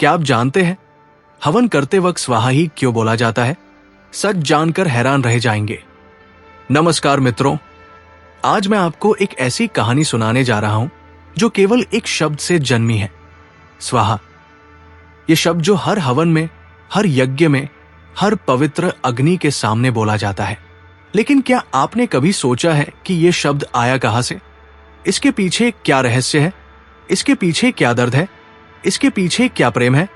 क्या आप जानते हैं हवन करते वक्त स्वाहा ही क्यों बोला जाता है? सच जानकर हैरान रह जाएंगे। नमस्कार मित्रों, आज मैं आपको एक ऐसी कहानी सुनाने जा रहा हूं जो केवल एक शब्द से जन्मी है, स्वाहा। यह शब्द जो हर हवन में, हर यज्ञ में, हर पवित्र अग्नि के सामने बोला जाता है। लेकिन क्या आपने कभी सोचा है कि यह शब्द आया कहां से? इसके पीछे क्या रहस्य है? इसके पीछे क्या दर्द है? इसके पीछे क्या प्रेम है?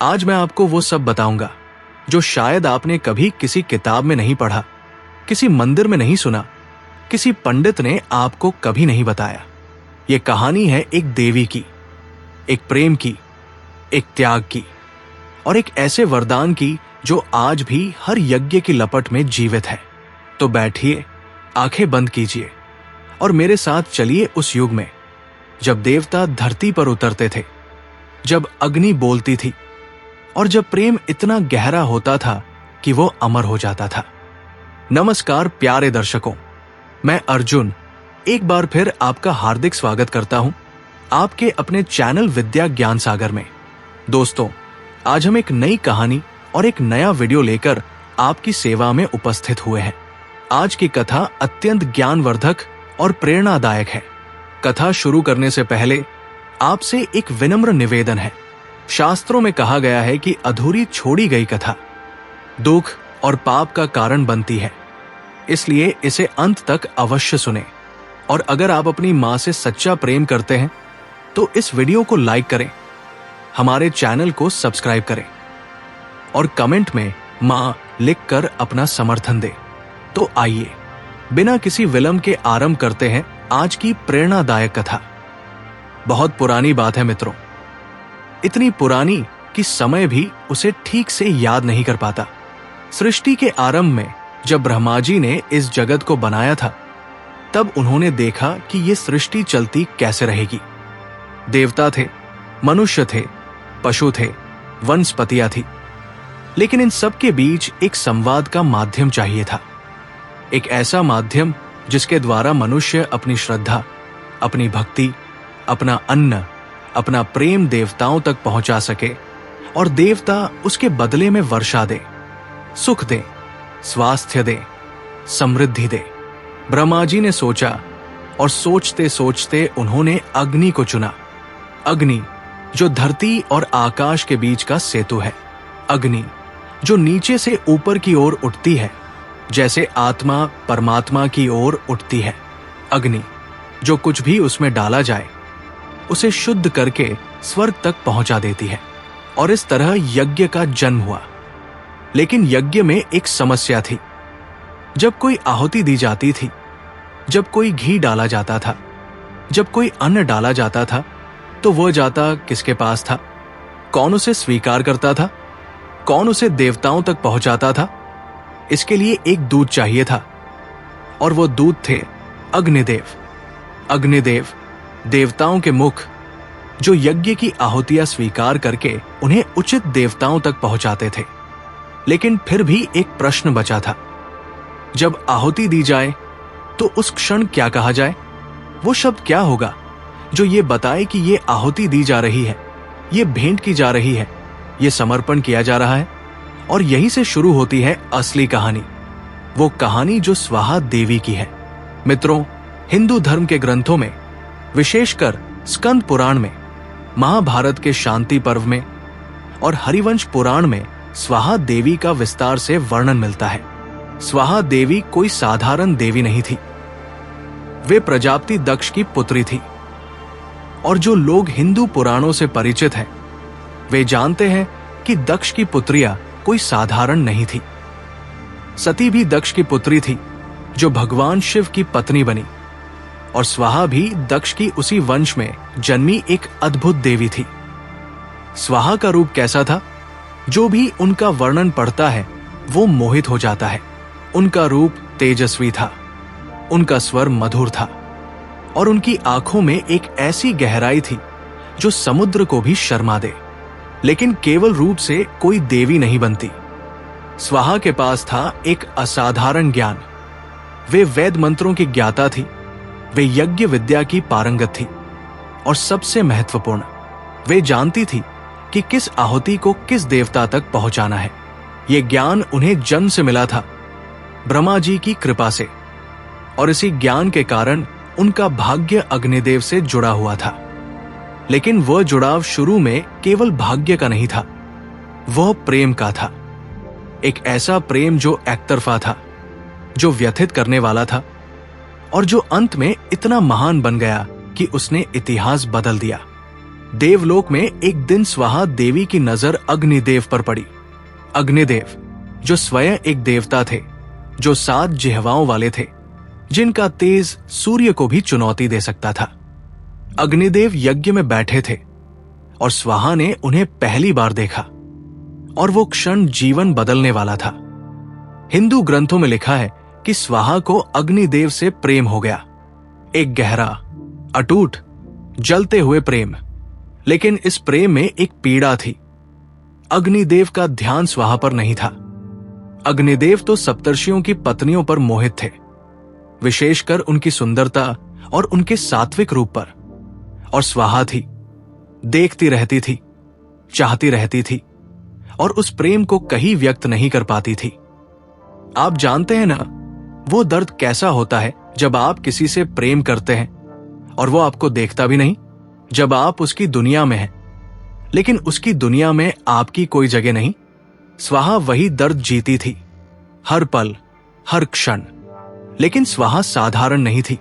आज मैं आपको वो सब बताऊंगा जो शायद आपने कभी किसी किताब में नहीं पढ़ा, किसी मंदिर में नहीं सुना, किसी पंडित ने आपको कभी नहीं बताया। यह कहानी है एक देवी की, एक प्रेम की, एक त्याग की और एक ऐसे वरदान की जो आज भी हर यज्ञ की लपट में जीवित है। तो बैठिए, आंखें बंद कीजिए और मेरे साथ चलिए उस युग में जब देवता धरती पर उतरते थे, जब अग्नि बोलती थी और जब प्रेम इतना गहरा होता था कि वो अमर हो जाता था। नमस्कार प्यारे दर्शकों, मैं अर्जुन एक बार फिर आपका हार्दिक स्वागत करता हूं आपके अपने चैनल विद्या ज्ञान सागर में। दोस्तों, आज हम एक नई कहानी और एक नया वीडियो लेकर आपकी सेवा में उपस्थित हुए हैं। आज की कथा अत्यंत ज्ञानवर्धक और प्रेरणादायक है। कथा शुरू करने से पहले आपसे एक विनम्र निवेदन है। शास्त्रों में कहा गया है कि अधूरी छोड़ी गई कथा दुख और पाप का कारण बनती है, इसलिए इसे अंत तक अवश्य सुने। और अगर आप अपनी मां से सच्चा प्रेम करते हैं तो इस वीडियो को लाइक करें, हमारे चैनल को सब्सक्राइब करें और कमेंट में मां लिखकर अपना समर्थन दें। तो आइए बिना किसी विलंब के आरंभ करते हैं आज की प्रेरणादायक कथा। बहुत पुरानी बात है मित्रों, इतनी पुरानी कि समय भी उसे ठीक से याद नहीं कर पाता। सृष्टि के आरंभ में जब ब्रह्मा जी ने इस जगत को बनाया था, तब उन्होंने देखा कि ये सृष्टि चलती कैसे रहेगी। देवता थे, मनुष्य थे, पशु थे, वनस्पतियां थी, लेकिन इन सब के बीच एक संवाद का माध्यम चाहिए था। एक ऐसा माध्यम जिसके द्वारा मनुष्य अपनी श्रद्धा, अपनी भक्ति, अपना अन्न, अपना प्रेम देवताओं तक पहुंचा सके और देवता उसके बदले में वर्षा दे, सुख दे, स्वास्थ्य दे, समृद्धि दे। ब्रह्मा जी ने सोचा और सोचते सोचते उन्होंने अग्नि को चुना। अग्नि जो धरती और आकाश के बीच का सेतु है, अग्नि जो नीचे से ऊपर की ओर उठती है जैसे आत्मा परमात्मा की ओर उठती है, अग्नि जो कुछ भी उसमें डाला जाए उसे शुद्ध करके स्वर्ग तक पहुंचा देती है। और इस तरह यज्ञ का जन्म हुआ। लेकिन यज्ञ में एक समस्या थी। जब कोई आहुति दी जाती थी, जब कोई घी डाला जाता था, जब कोई अन्न डाला जाता था, तो वह जाता किसके पास था? कौन उसे स्वीकार करता था? कौन उसे देवताओं तक पहुंचाता था? इसके लिए एक दूत चाहिए था और वो दूत थे अग्निदेव। अग्निदेव देवताओं के मुख जो यज्ञ की आहुतियां स्वीकार करके उन्हें उचित देवताओं तक पहुंचाते थे। लेकिन फिर भी एक प्रश्न बचा था। जब आहुति दी जाए तो उस क्षण क्या कहा जाए? वो शब्द क्या होगा जो ये बताए कि ये आहुति दी जा रही है, ये भेंट की जा रही है, ये समर्पण किया जा रहा है? और यहीं से शुरू होती है असली कहानी, वो कहानी जो स्वाहा देवी की है। मित्रों, हिंदू धर्म के ग्रंथों में, विशेषकर स्कंद पुराण में, महाभारत के शांति पर्व में और हरिवंश पुराण में स्वाहा देवी का विस्तार से वर्णन मिलता है। स्वाहा देवी कोई साधारण देवी नहीं थी। वे प्रजापति दक्ष की पुत्री थी। और जो लोग हिंदू पुराणों से परिचित हैं, वे जानते हैं कि दक्ष की पुत्रियां कोई साधारण नहीं थी। सती भी दक्ष की पुत्री थी जो भगवान शिव की पत्नी बनी, और स्वाहा भी दक्ष की उसी वंश में जन्मी एक अद्भुत देवी थी। स्वाहा का रूप कैसा था? जो भी उनका वर्णन पढ़ता है वो मोहित हो जाता है। उनका रूप तेजस्वी था, उनका स्वर मधुर था और उनकी आंखों में एक ऐसी गहराई थी जो समुद्र को भी शर्मा दे। लेकिन केवल रूप से कोई देवी नहीं बनती। स्वाहा के पास था एक असाधारण ज्ञान। वे वेद मंत्रों की ज्ञाता थी, वे यज्ञ विद्या की पारंगत थी और सबसे महत्वपूर्ण, वे जानती थी कि किस आहुति को किस देवता तक पहुंचाना है। ये ज्ञान उन्हें जन्म से मिला था, ब्रह्मा जी की कृपा से, और इसी ज्ञान के कारण उनका भाग्य अग्निदेव से जुड़ा हुआ था। लेकिन वह जुड़ाव शुरू में केवल भाग्य का नहीं था, वह प्रेम का था। एक ऐसा प्रेम जो एकतरफा था, जो व्यथित करने वाला था, और जो अंत में इतना महान बन गया कि उसने इतिहास बदल दिया। देवलोक में एक दिन स्वाहा देवी की नजर अग्निदेव पर पड़ी। अग्निदेव जो स्वयं एक देवता थे, जो 7 जिह्वाओं वाले थे, जिनका तेज सूर्य को भी चुनौती दे सकता था। अग्निदेव यज्ञ में बैठे थे और स्वाहा ने उन्हें पहली बार देखा, और वो क्षण जीवन बदलने वाला था। हिंदू ग्रंथों में लिखा है कि स्वाहा को अग्निदेव से प्रेम हो गया, एक गहरा, अटूट, जलते हुए प्रेम। लेकिन इस प्रेम में एक पीड़ा थी। अग्निदेव का ध्यान स्वाहा पर नहीं था। अग्निदेव तो सप्तर्षियों की पत्नियों पर मोहित थे, विशेषकर उनकी सुंदरता और उनके सात्विक रूप पर। और स्वाहा थी, देखती रहती थी, चाहती रहती थी, और उस प्रेम को कहीं व्यक्त नहीं कर पाती थी। आप जानते हैं ना, वो दर्द कैसा होता है जब आप किसी से प्रेम करते हैं और वो आपको देखता भी नहीं, जब आप उसकी दुनिया में हैं, लेकिन उसकी दुनिया में आपकी कोई जगह नहीं। स्वाहा वही दर्द जीती थी, हर पल, हर क्षण। लेकिन स्वाहा साधारण नहीं थी।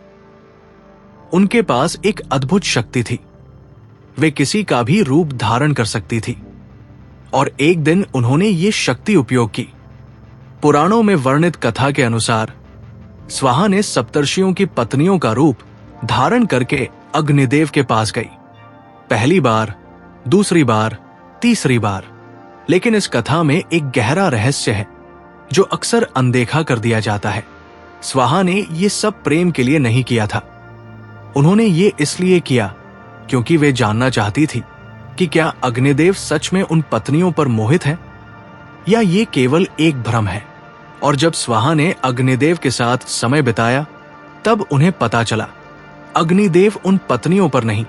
उनके पास एक अद्भुत शक्ति थी। वे किसी का भी रूप धारण कर सकती थी, और एक दिन उन्होंने ये शक्ति उपयोग की। पुराणों में वर्णित कथा के अनुसार स्वाहा ने सप्तर्षियों की पत्नियों का रूप धारण करके अग्निदेव के पास गई। पहली बार, दूसरी बार, तीसरी बार। लेकिन इस कथा में एक गहरा रहस्य है जो अक्सर अनदेखा कर दिया जाता है। स्वाहा ने ये सब प्रेम के लिए नहीं किया था। उन्होंने ये इसलिए किया क्योंकि वे जानना चाहती थी कि क्या अग्निदेव सच में उन पत्नियों पर मोहित है या ये केवल एक भ्रम है। और जब स्वाहा ने अग्निदेव के साथ समय बिताया, तब उन्हें पता चला अग्निदेव उन पत्नियों पर नहीं,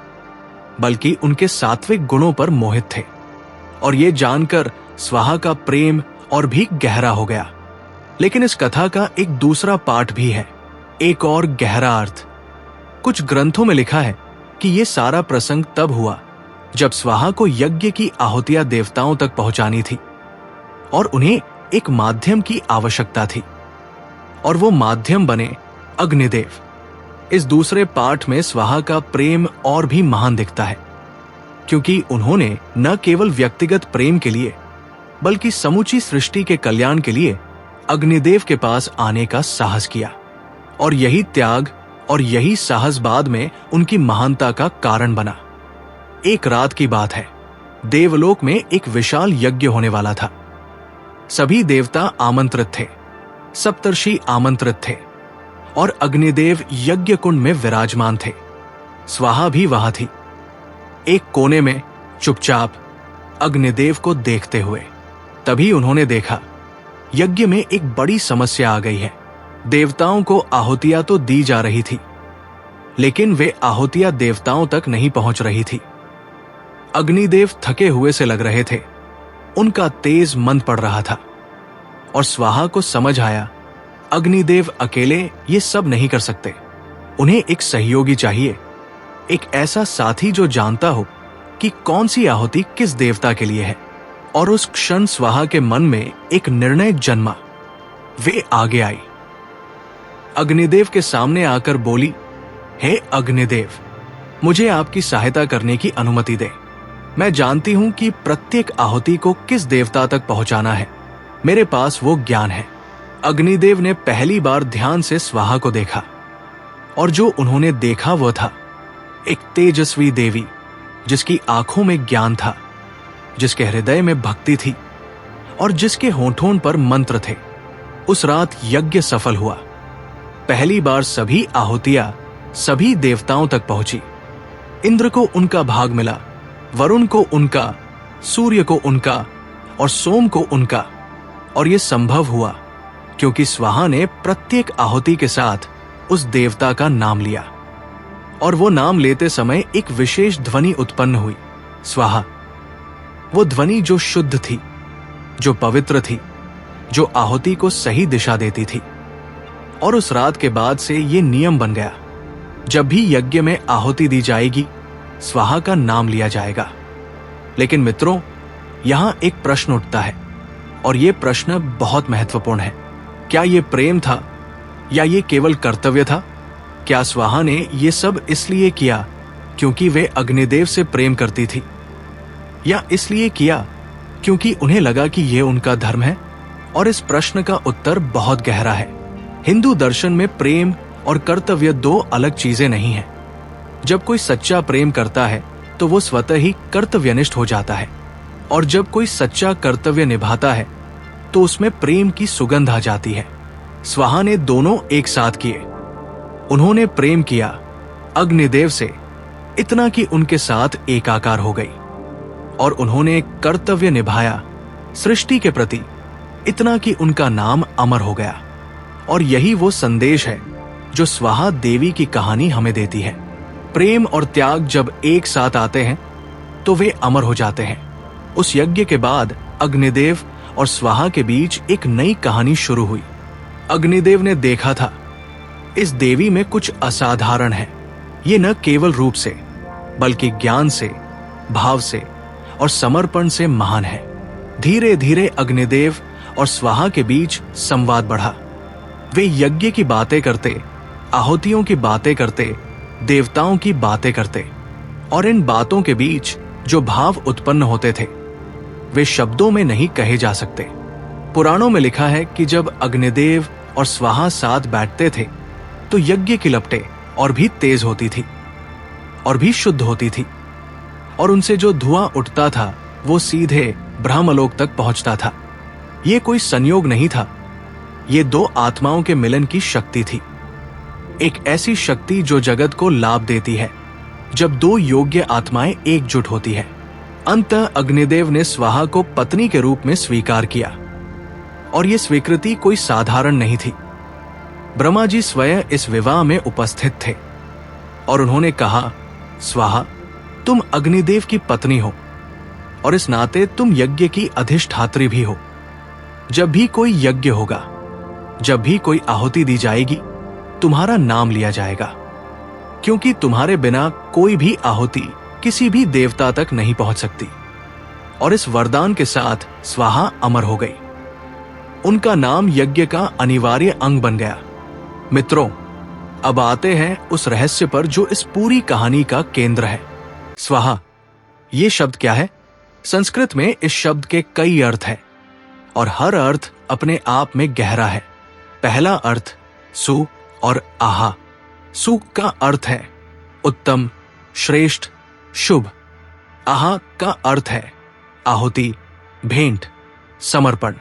बल्कि उनके सात्विक गुणों पर मोहित थे। और ये जानकर स्वाहा का प्रेम और भी गहरा हो गया। लेकिन इस कथा का एक दूसरा पार्ट भी है, एक और गहरा अर्थ। कुछ ग्रंथों में लिखा है कि यह सारा प्रसंग तब हुआ जब स्वाहा को यज्ञ की आहुतियां देवताओं तक पहुंचानी थी, और उन्हें एक माध्यम की आवश्यकता थी, और वो माध्यम बने अग्निदेव। इस दूसरे पार्ट में स्वाहा का प्रेम और भी महान दिखता है, क्योंकि उन्होंने न केवल व्यक्तिगत प्रेम के लिए, बल्कि समूची सृष्टि के कल्याण के लिए अग्निदेव के पास आने का साहस किया। और यही त्याग और यही साहस बाद में उनकी महानता का कारण बना। एक रात की बात है, देवलोक में एक विशाल यज्ञ होने वाला था। सभी देवता आमंत्रित थे, सप्तर्षि आमंत्रित थे, और अग्निदेव यज्ञ कुंड में विराजमान थे। स्वाहा भी वहां थी, एक कोने में चुपचाप अग्निदेव को देखते हुए। तभी उन्होंने देखा यज्ञ में एक बड़ी समस्या आ गई है। देवताओं को आहुतियां तो दी जा रही थी, लेकिन वे आहुतियां देवताओं तक नहीं पहुंच रही थी। अग्निदेव थके हुए से लग रहे थे, उनका तेज मंद पड़ रहा था, और स्वाहा को समझ आया अग्निदेव अकेले ये सब नहीं कर सकते। उन्हें एक सहयोगी चाहिए, एक ऐसा साथी जो जानता हो कि कौन सी आहुति किस देवता के लिए है। और उस क्षण स्वाहा के मन में एक निर्णय जन्मा। वे आगे आई, अग्निदेव के सामने आकर बोली, हे अग्निदेव, मुझे आपकी सहायता करने की अनुमति दे। मैं जानती हूं कि प्रत्येक आहुति को किस देवता तक पहुंचाना है। मेरे पास वो ज्ञान है। अग्निदेव ने पहली बार ध्यान से स्वाहा को देखा, और जो उन्होंने देखा वह था एक तेजस्वी देवी, जिसकी आंखों में ज्ञान था, जिसके हृदय में भक्ति थी, और जिसके होठों पर मंत्र थे। उस रात यज्ञ सफल हुआ। पहली बार सभी आहुतियां सभी देवताओं तक पहुंची। इंद्र को उनका भाग मिला, वरुण को उनका, सूर्य को उनका, और सोम को उनका। और यह संभव हुआ क्योंकि स्वाहा ने प्रत्येक आहुति के साथ उस देवता का नाम लिया, और वो नाम लेते समय एक विशेष ध्वनि उत्पन्न हुई, स्वाहा। वो ध्वनि जो शुद्ध थी, जो पवित्र थी, जो आहुति को सही दिशा देती थी। और उस रात के बाद से ये नियम बन गया, जब भी यज्ञ में आहुति दी जाएगी, स्वाहा का नाम लिया जाएगा। लेकिन मित्रों, यहां एक प्रश्न उठता है, और यह प्रश्न बहुत महत्वपूर्ण है। क्या यह प्रेम था या ये केवल कर्तव्य था? क्या स्वाहा ने यह सब इसलिए किया क्योंकि वे अग्निदेव से प्रेम करती थी, या इसलिए किया क्योंकि उन्हें लगा कि यह उनका धर्म है? और इस प्रश्न का उत्तर बहुत गहरा है। हिंदू दर्शन में प्रेम और कर्तव्य दो अलग चीजें नहीं हैं। जब कोई सच्चा प्रेम करता है तो वो स्वतः ही कर्तव्यनिष्ठ हो जाता है, और जब कोई सच्चा कर्तव्य निभाता है तो उसमें प्रेम की सुगंध आ जाती है। स्वाहा ने दोनों एक साथ किए। उन्होंने प्रेम किया अग्निदेव से, इतना कि उनके साथ एकाकार हो गई, और उन्होंने कर्तव्य निभाया सृष्टि के प्रति, इतना कि उनका नाम अमर हो गया। और यही वो संदेश है जो स्वाहा देवी की कहानी हमें देती है। प्रेम और त्याग जब एक साथ आते हैं तो वे अमर हो जाते हैं। उस यज्ञ के बाद अग्निदेव और स्वाहा के बीच एक नई कहानी शुरू हुई। अग्निदेव ने देखा था, इस देवी में कुछ असाधारण है। ये न केवल रूप से, बल्कि ज्ञान से, भाव से और समर्पण से महान है। धीरे धीरे अग्निदेव और स्वाहा के बीच संवाद बढ़ा। वे यज्ञ की बातें करते, आहुतियों की बातें करते, देवताओं की बातें करते, और इन बातों के बीच जो भाव उत्पन्न होते थे वे शब्दों में नहीं कहे जा सकते। पुराणों में लिखा है कि जब अग्निदेव और स्वाहा साथ बैठते थे तो यज्ञ की लपटें और भी तेज होती थी और भी शुद्ध होती थी, और उनसे जो धुआं उठता था वो सीधे ब्रह्मलोक तक पहुंचता था। ये कोई संयोग नहीं था, ये दो आत्माओं के मिलन की शक्ति थी। एक ऐसी शक्ति जो जगत को लाभ देती है जब दो योग्य आत्माएं एकजुट होती है। अंततः अग्निदेव ने स्वाहा को पत्नी के रूप में स्वीकार किया, और यह स्वीकृति कोई साधारण नहीं थी। ब्रह्मा जी स्वयं इस विवाह में उपस्थित थे, और उन्होंने कहा, स्वाहा, तुम अग्निदेव की पत्नी हो, और इस नाते तुम यज्ञ की अधिष्ठात्री भी हो। जब भी कोई यज्ञ होगा, जब भी कोई आहुति दी जाएगी, तुम्हारा नाम लिया जाएगा, क्योंकि तुम्हारे बिना कोई भी आहुति किसी भी देवता तक नहीं पहुंच सकती। और इस वरदान के साथ स्वाहा अमर हो गई। उनका नाम यज्ञ का अनिवार्य अंग बन गया। मित्रों, अब आते हैं उस रहस्य पर जो इस पूरी कहानी का केंद्र है। स्वाहा, ये शब्द क्या है? संस्कृत में इस शब्द के कई अर्थ हैं, और हर अर्थ अपने आप में गहरा है। पहला अर्थ सु और आहा। सु का अर्थ है उत्तम, श्रेष्ठ, शुभ। आहा का अर्थ है आहुति, भेंट, समर्पण।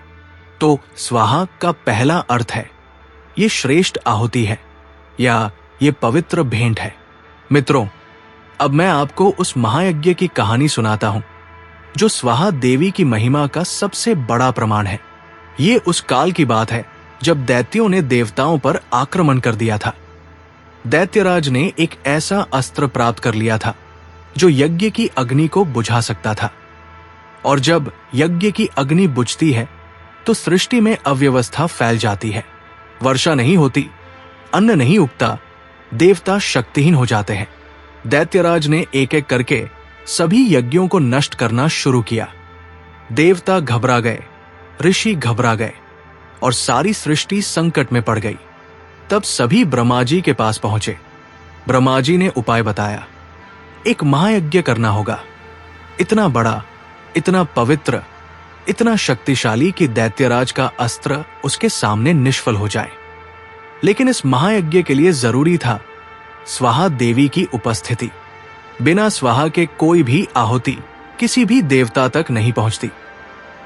तो स्वाहा का पहला अर्थ है ये श्रेष्ठ आहुति है, या ये पवित्र भेंट है। मित्रों, अब मैं आपको उस महायज्ञ की कहानी सुनाता हूं जो स्वाहा देवी की महिमा का सबसे बड़ा प्रमाण है। ये उस काल की बात है जब दैत्यों ने देवताओं पर आक्रमण कर दिया था। दैत्यराज ने एक ऐसा अस्त्र प्राप्त कर लिया था जो यज्ञ की अग्नि को बुझा सकता था, और जब यज्ञ की अग्नि बुझती है तो सृष्टि में अव्यवस्था फैल जाती है। वर्षा नहीं होती, अन्न नहीं उगता, देवता शक्तिहीन हो जाते हैं। दैत्यराज ने एक एक करके सभी यज्ञों को नष्ट करना शुरू किया। देवता घबरा गए, ऋषि घबरा गए, और सारी सृष्टि संकट में पड़ गई। तब सभी ब्रह्मा जी के पास पहुंचे। ब्रह्मा जी ने उपाय बताया। एक महायज्ञ करना होगा, इतना बड़ा, इतना पवित्र, इतना शक्तिशाली कि दैत्यराज का अस्त्र उसके सामने निष्फल हो जाए। लेकिन इस महायज्ञ के लिए जरूरी था स्वाहा देवी की उपस्थिति। बिना स्वाहा के कोई भी आहुति किसी भी देवता तक नहीं पहुंचती,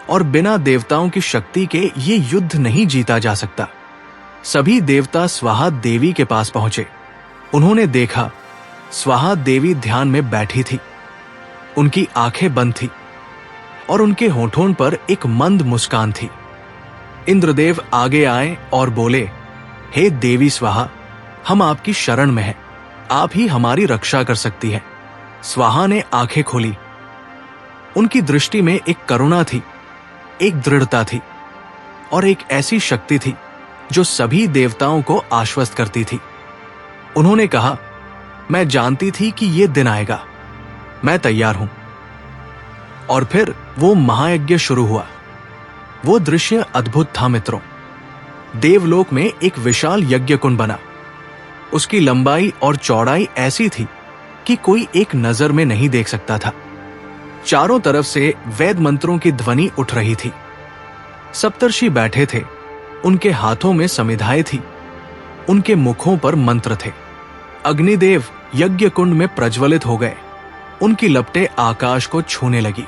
और बिना देवताओं की शक्ति के ये युद्ध नहीं जीता जा सकता। सभी देवता स्वाहा देवी के पास पहुंचे। उन्होंने देखा स्वाहा देवी ध्यान में बैठी थी। उनकी आंखें बंद थी, और उनके होठों पर एक मंद मुस्कान थी। इंद्रदेव आगे आए और बोले, हे देवी स्वाहा, हम आपकी शरण में हैं, आप ही हमारी रक्षा कर सकती हैं। स्वाहा ने आंखें खोली। उनकी दृष्टि में एक करुणा थी, एक दृढ़ता थी और एक ऐसी शक्ति थी जो सभी देवताओं को आश्वस्त करती थी। उन्होंने कहा, मैं जानती थी कि यह दिन आएगा, मैं तैयार हूं। और फिर वो महायज्ञ शुरू हुआ। वो दृश्य अद्भुत था मित्रों। देवलोक में एक विशाल यज्ञ कुंड बना। उसकी लंबाई और चौड़ाई ऐसी थी कि कोई एक नजर में नहीं देख सकता था। चारों तरफ से वेद मंत्रों की ध्वनि उठ रही थी। सप्तर्षि बैठे थे, उनके हाथों में समिधाएं थी, उनके मुखों पर मंत्र थे। अग्निदेव यज्ञ कुंड में प्रज्वलित हो गए, उनकी लपटें आकाश को छूने लगी।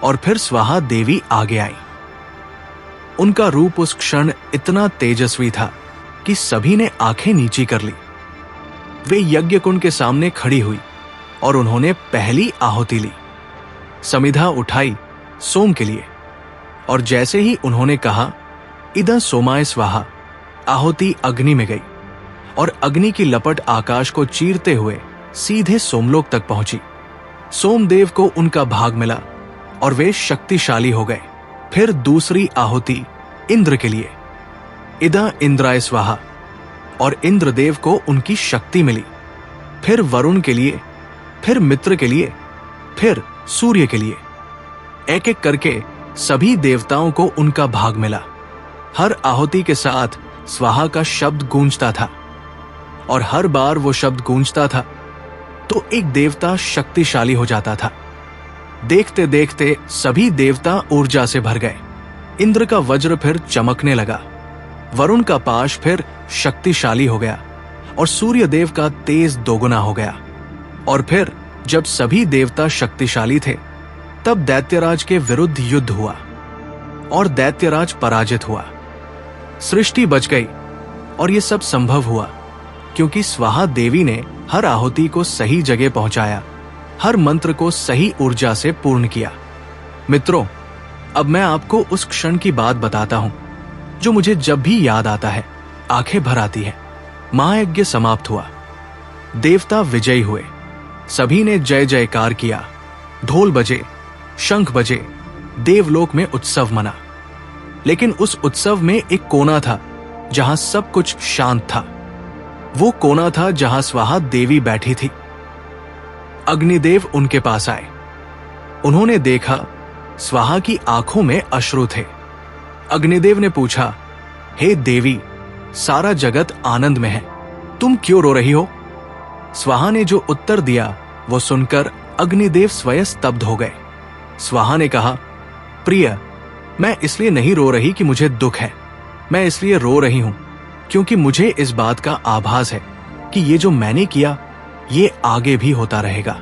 और फिर स्वाहा देवी आगे आई। उनका रूप उस क्षण इतना तेजस्वी था कि सभी ने आंखें नीची कर ली। वे यज्ञ कुंड के सामने खड़ी हुई और उन्होंने पहली आहुति ली। समिधा उठाई सोम के लिए, और जैसे ही उन्होंने कहा, इदं सोमाय स्वाहा, आहुति अग्नि में गई और अग्नि की लपट आकाश को चीरते हुए सीधे सोमलोक तक पहुंची। सोमदेव को उनका भाग मिला और वे शक्तिशाली हो गए। फिर दूसरी आहुति इंद्र के लिए, इदं इंद्राय स्वाहा, और इंद्रदेव को उनकी शक्ति मिली। फिर वरुण के लिए, फिर मित्र के लिए, फिर सूर्य के लिए। एक एक करके सभी देवताओं को उनका भाग मिला। हर आहुति के साथ स्वाहा का शब्द गूंजता था, और हर बार वो शब्द गूंजता था तो एक देवता शक्तिशाली हो जाता था। देखते देखते सभी देवता ऊर्जा से भर गए। इंद्र का वज्र फिर चमकने लगा, वरुण का पाश फिर शक्तिशाली हो गया और सूर्य देव का तेज दोगुना हो गया। और फिर जब सभी देवता शक्तिशाली थे, तब दैत्यराज के विरुद्ध युद्ध हुआ और दैत्यराज पराजित हुआ। सृष्टि बच गई और यह सब संभव हुआ क्योंकि स्वाहा देवी ने हर आहुति को सही जगह पहुंचाया, हर मंत्र को सही ऊर्जा से पूर्ण किया। मित्रों, अब मैं आपको उस क्षण की बात बताता हूं जो मुझे जब भी याद आता है आंखें भर आती है। महायज्ञ समाप्त हुआ, देवता विजयी हुए, सभी ने जय जयकार किया, ढोल बजे, शंख बजे, देवलोक में उत्सव मना। लेकिन उस उत्सव में एक कोना था जहां सब कुछ शांत था। वो कोना था जहां स्वाहा देवी बैठी थी। अग्निदेव उनके पास आए। उन्होंने देखा स्वाहा की आंखों में अश्रु थे। अग्निदेव ने पूछा, हे देवी, सारा जगत आनंद में है, तुम क्यों रो रही हो? स्वाहा ने जो उत्तर दिया वो सुनकर अग्निदेव स्वयं स्तब्ध हो गए। स्वाहा ने कहा, प्रिय, मैं इसलिए नहीं रो रही कि मुझे दुख है, मैं इसलिए रो रही हूं क्योंकि मुझे इस बात का आभास है कि ये जो मैंने किया ये आगे भी होता रहेगा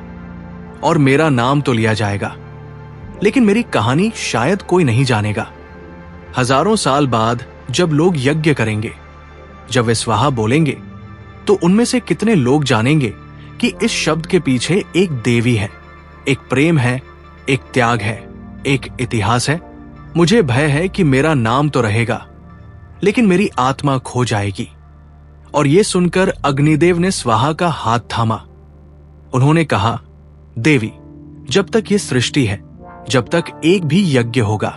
और मेरा नाम तो लिया जाएगा, लेकिन मेरी कहानी शायद कोई नहीं जानेगा। हजारों साल बाद जब लोग यज्ञ करेंगे, जब वे स्वाहा बोलेंगे, तो उनमें से कितने लोग जानेंगे कि इस शब्द के पीछे एक देवी है, एक प्रेम है, एक त्याग है, एक इतिहास है। मुझे भय है कि मेरा नाम तो रहेगा लेकिन मेरी आत्मा खो जाएगी। और यह सुनकर अग्निदेव ने स्वाहा का हाथ थामा। उन्होंने कहा, देवी, जब तक ये सृष्टि है, जब तक एक भी यज्ञ होगा,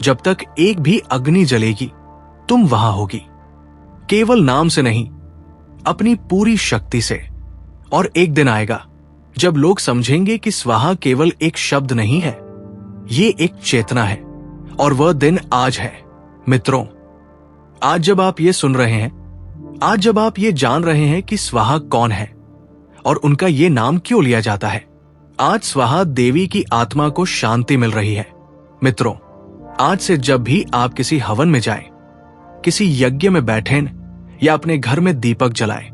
जब तक एक भी अग्नि जलेगी, तुम वहां होगी, केवल नाम से नहीं, अपनी पूरी शक्ति से। और एक दिन आएगा जब लोग समझेंगे कि स्वाहा केवल एक शब्द नहीं है, ये एक चेतना है, और वह दिन आज है। मित्रों, आज जब आप ये सुन रहे हैं, आज जब आप ये जान रहे हैं कि स्वाहा कौन है और उनका ये नाम क्यों लिया जाता है, आज स्वाहा देवी की आत्मा को शांति मिल रही है। मित्रों, आज से जब भी आप किसी हवन में जाएं, किसी यज्ञ में बैठें या अपने घर में दीपक जलाएं,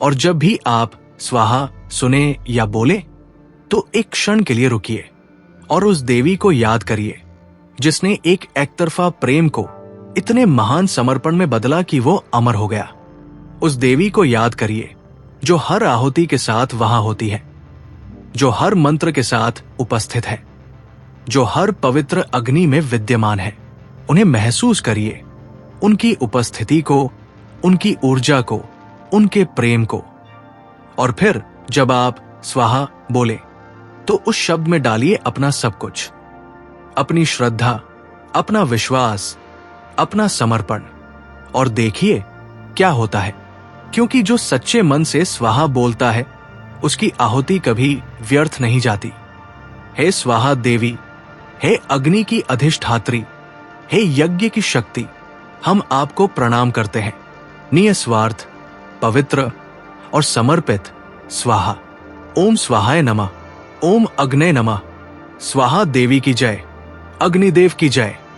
और जब भी आप स्वाहा सुने या बोले, तो एक क्षण के लिए रुकिए और उस देवी को याद करिए जिसने एक एकतरफा प्रेम को इतने महान समर्पण में बदला कि वो अमर हो गया। उस देवी को याद करिए जो हर आहुति के साथ वहां होती है, जो हर मंत्र के साथ उपस्थित है, जो हर पवित्र अग्नि में विद्यमान है। उन्हें महसूस करिए, उनकी उपस्थिति को, उनकी ऊर्जा को, उनके प्रेम को। और फिर जब आप स्वाहा बोले, तो उस शब्द में डालिए अपना सब कुछ, अपनी श्रद्धा, अपना विश्वास, अपना समर्पण, और देखिए क्या होता है। क्योंकि जो सच्चे मन से स्वाहा बोलता है उसकी आहुति कभी व्यर्थ नहीं जाती। हे स्वाहा देवी, हे अग्नि की अधिष्ठात्री, हे यज्ञ की शक्ति, हम आपको प्रणाम करते हैं। निस्वार्थ, पवित्र और समर्पित स्वाहा। ओम स्वाहाय नमः। ओम अग्ने नमः। स्वाहा देवी की जय, अग्निदेव की जय।